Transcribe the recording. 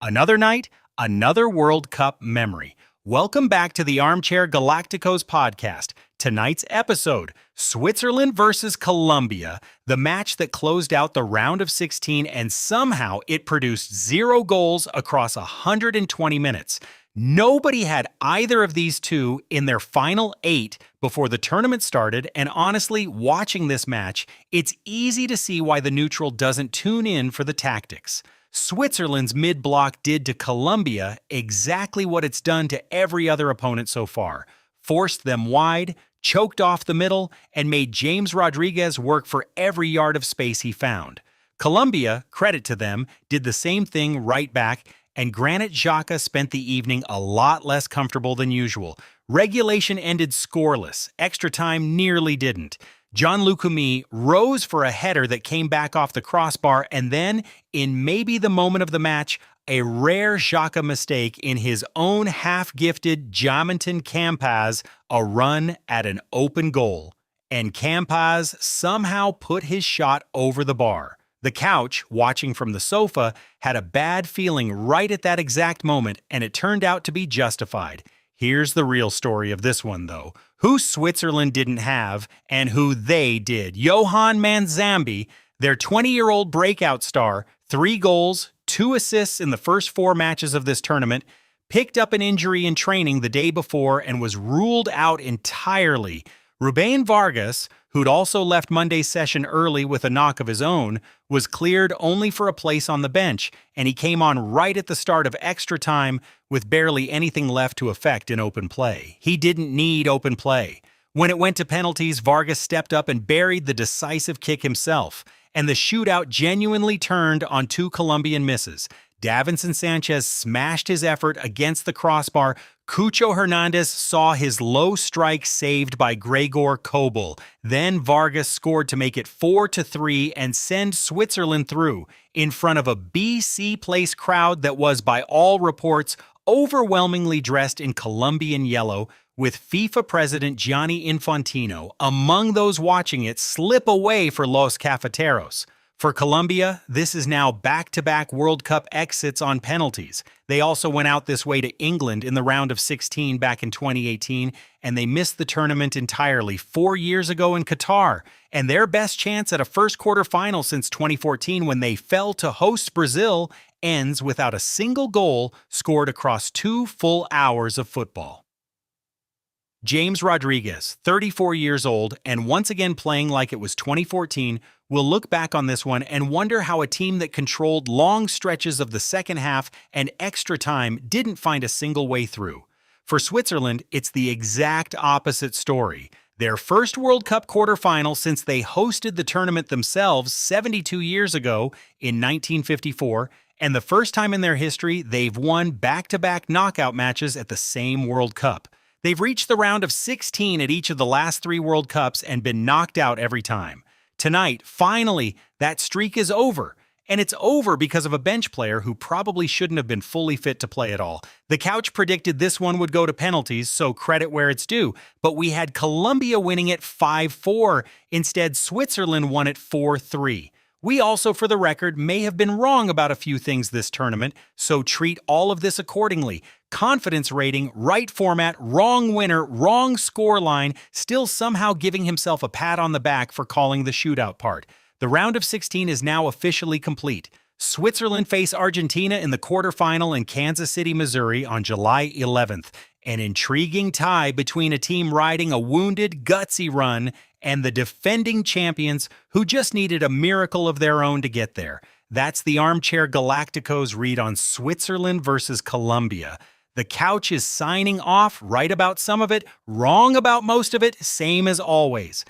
Another night, another World Cup memory. Welcome back to the Armchair Galacticos podcast. Tonight's episode, Switzerland versus Colombia, the match that closed out the round of 16 and somehow it produced 0 goals across 120 minutes. Nobody had either of these two in their final 8 before the tournament started, and honestly, watching this match, it's easy to see why the neutral doesn't tune in for the tactics. Switzerland's mid-block did to Colombia exactly what it's done to every other opponent so far. Forced them wide, choked off the middle, and made James Rodriguez work for every yard of space he found. Colombia, credit to them, did the same thing right back, and Granit Xhaka spent the evening a lot less comfortable than usual. Regulation ended scoreless, extra time nearly didn't. John-Luc Comi rose for a header that came back off the crossbar, and then, in maybe the moment of the match, a rare Xhaka mistake in his own half-gifted Jamonton Campaz, a run at an open goal. And Campaz somehow put his shot over the bar. The couch, watching from the sofa, had a bad feeling right at that exact moment, and it turned out to be justified. Here's the real story of this one, though. Who Switzerland didn't have, and who they did. Johan Manzambi, their 20-year-old breakout star, 3 goals, 2 assists in the first 4 matches of this tournament, picked up an injury in training the day before and was ruled out entirely. Rubén Vargas, who'd also left Monday's session early with a knock of his own, was cleared only for a place on the bench, and he came on right at the start of extra time with barely anything left to affect in open play. He didn't need open play. When it went to penalties, Vargas stepped up and buried the decisive kick himself, and the shootout genuinely turned on 2 Colombian misses. Davinson Sánchez smashed his effort against the crossbar. Cucho Hernández saw his low strike saved by Gregor Kobel. Then Vargas scored to make it 4-3 and send Switzerland through in front of a BC Place crowd that was, by all reports, overwhelmingly dressed in Colombian yellow, with FIFA President Gianni Infantino among those watching it slip away for Los Cafeteros. For Colombia, this is now back-to-back World Cup exits on penalties. They also went out this way to England in the round of 16 back in 2018, and they missed the tournament entirely 4 years ago in Qatar. And their best chance at a first quarterfinal since 2014, when they fell to host Brazil, ends without a single goal scored across 2 full hours of football. James Rodriguez, 34 years old, and once again playing like it was 2014, will look back on this one and wonder how a team that controlled long stretches of the second half and extra time didn't find a single way through. For Switzerland, it's the exact opposite story. Their first World Cup quarterfinal since they hosted the tournament themselves 72 years ago in 1954, and the first time in their history they've won back-to-back knockout matches at the same World Cup. They've reached the round of 16 at each of the last 3 World Cups and been knocked out every time. Tonight, finally, that streak is over. And it's over because of a bench player who probably shouldn't have been fully fit to play at all. The couch predicted this one would go to penalties, so credit where it's due. But we had Colombia winning it 5-4. Instead, Switzerland won it 4-3. We also, for the record, may have been wrong about a few things this tournament, so treat all of this accordingly. Confidence rating, right format, wrong winner, wrong scoreline, still somehow giving himself a pat on the back for calling the shootout part. The round of 16 is now officially complete. Switzerland face Argentina in the quarterfinal in Kansas City, Missouri on July 11th. An intriguing tie between a team riding a wounded, gutsy run and the defending champions who just needed a miracle of their own to get there. That's the Armchair Galacticos read on Switzerland versus Colombia. The couch is signing off, right about some of it, wrong about most of it, same as always.